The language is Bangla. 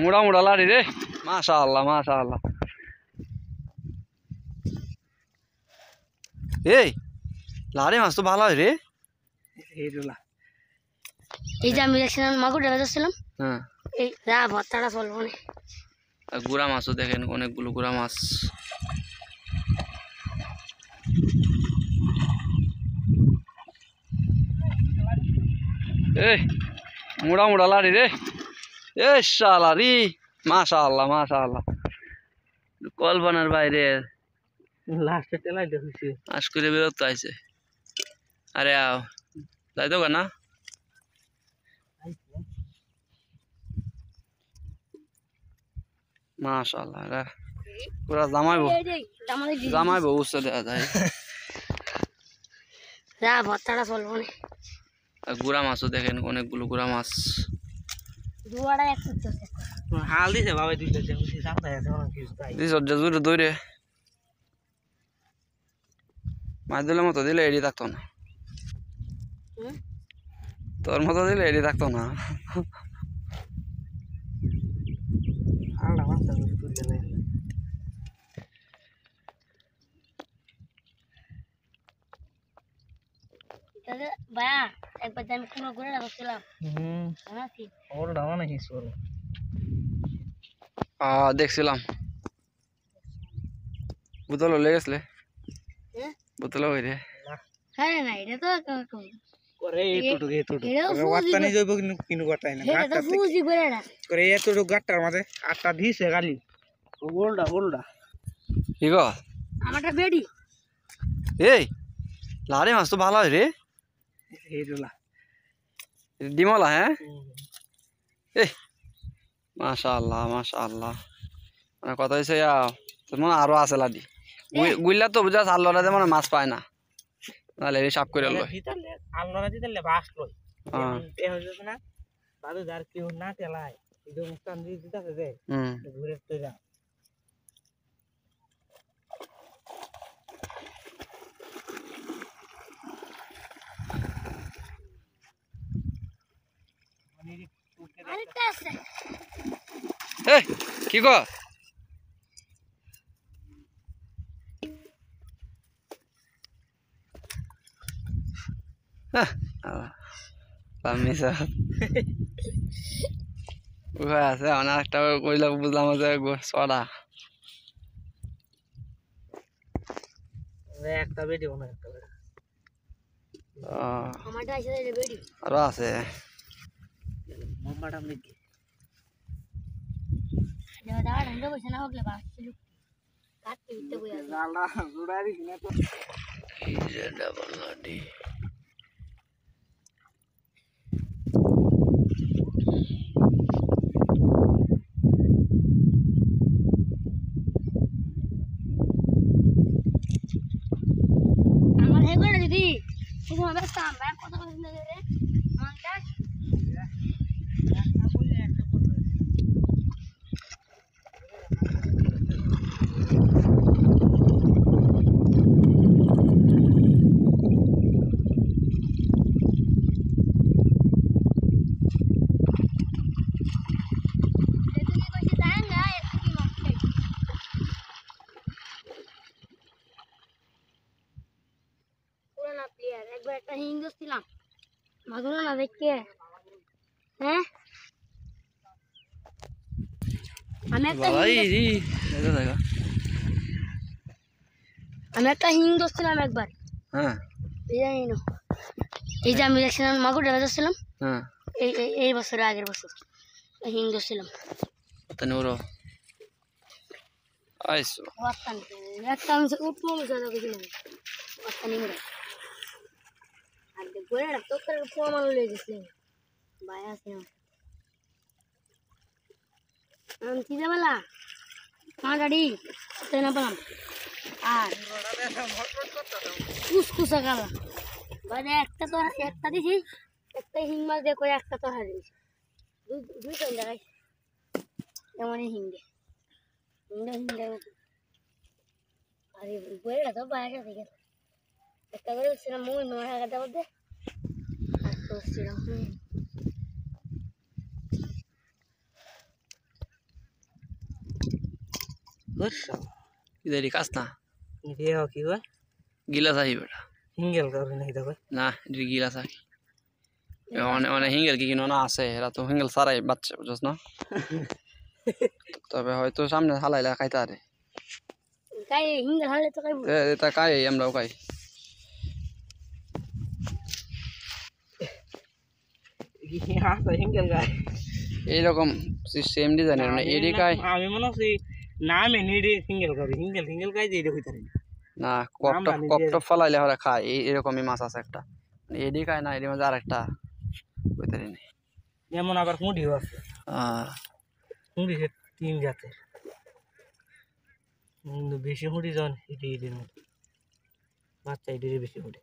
মুড়া মুড়া লাড়ি রে, মাশাআল্লাহ মাশাআল্লাহ। এই লাড়ি মাছ তো ভালো হয় রে। এই যে আমি দেখছিলাম মাগুর দেখা যাচ্ছিলাম, হ্যাঁ এই ভর্তাটা চলবো না। গুড়া মাছও দেখেন, অনেকগুলো গুড়া মাছ। এই মুড়া মুড়া লাড়ি রে, এ শালারি, মাশাআল্লাহ মাশাআল্লাহ, কল্পনার বাইরে। লাস্টে তেলাই দেখছি আজ করে বিরক্ত আইছে। আরে আও যাই তো না, মাশাআল্লাহ রে পুরা জামাইবো জামাইবো উৎসব দেখা যায়। ভর্তাটা চলবো না। গুড়া মাছও দেখেন, অনেকগুলো গুড়া মাছ। হাল দিছে বাবা দুইটা জোরে দৌড়ে মাছ দিলে মতো দিলে এড়িয়ে থাকতো না, তোর মতো দিলে এড়িয়ে থাকতো না। ভাইয়া একবার আমি কোনো ঘুরে রাখছিলাম। দেখছিলাম বোতল লেগেছিলে, বোতল ওই রে। হ্যাঁ না এটা তো করে ওয়াত্তানি যাইব কিনু গাটাই না গাটা ফুজি করে না করে এতটুকু গাটার মাঝে আটটা দিছে গালি গোলডা গোলডা কি গো আমারটা বেডি। এই লাড়ি মাছ তো ভালো হয় রে, এইগুলা ডিমলা। হ্যাঁ এই মাশাআল্লাহ মাশাআল্লাহ, মানে কথা হয়েছে মনে আরো আছে লাডি গুইলা তো বুঝা আল্লাহরা মানে মাছ পায় না, নাহলে সাপ করে লয় আল্লাহরা দিলে বাস লয়। এ হইছে না দাদু যার কেউ না তেলায় এই মুস্তান দিয়ে দিতেছে যে ঘুরে তো যা আরেকটা আছে। এই কি গো আছে অনেক একটা কইলা বুঝলাম যে সরা একটা বেডি মনে একটা আমারটা আছে রে বেডি আরো আছে মাম্মাটা নাকি দেওয়া দাঁড়া ঢঙ্গে বসে না হোকলে বাস ছিল কাটতে উঠতে বই আছে জালটা জুড়ারি না তো এই যে ডাবল লাডি। আমার হেগো না দিদি শুধু আমাদের সামনে কত কত দিন ধরে মানটা একবার একটা হিন্দু ছিলাম মাগুরা না দেখে। হ্যাঁ আমি একটা হিন্দু ছিলাম একবার। হ্যাঁ এই যে আমি দেখছিলাম মাগুর দেখা যাচ্ছিলাম, হ্যাঁ এই বছর আগের বছর হিন্দু ছিলাম। আইসো একটা আমি উঠবো গেছিলাম আর ঘুরে না তো প্রমাণ লেগে গেছিলাম ভাই আছে চিন্তাবেলা আমার গাড়ি না পেলাম আর কুসকুসা কালা মানে একটা তো একটা দিছি একটা হিং মাছ দেখো একটা তো হারিয়েছি দুই টাইম দেখাই এমনই হিংগে হিংগে হিংগে আরে বইটা তো বাইরে থেকে একটা করে উঠছিলাম মুই নয় হাজারটা মধ্যে আর তো উঠছিলাম করছো ইদারি কাজ না দিয়ে কি কয় গিলা চাই বেটা সিঙ্গেল করে নাই দেখো না এটি গিলা চাই অনেক অনেক হিঙ্গেল কি কিনো না আছে এরা তো হিঙ্গেল ছাড়াই বাচ্চা বুঝছ না তবে হয়তো সামনে হালাইলা খাইতে আরে কাই হিঙ্গা হলে তো কাই এটা খাই আমরাও খাই আছে সিঙ্গেল গায় এইরকম সেম ডিজাইনের মানে এডি খাই আমি মনে হচ্ছি নামে নিডি সিঙ্গেল করি সিঙ্গেল সিঙ্গেল গাই দিয়ে হইতে পারি না কপটপ ফলাইলে ওরা খায় এরকমই মাছ আছে একটা এডি খায় না এডির মধ্যে আরেকটা বুঝতে পারিনি যেমন আবার মুড়িও আছে মুড়ি 3 জাতের কিন্তু বেশি মুড়ি জন এটির মধ্যে বাচ্চা এটির বেশি মুড়ি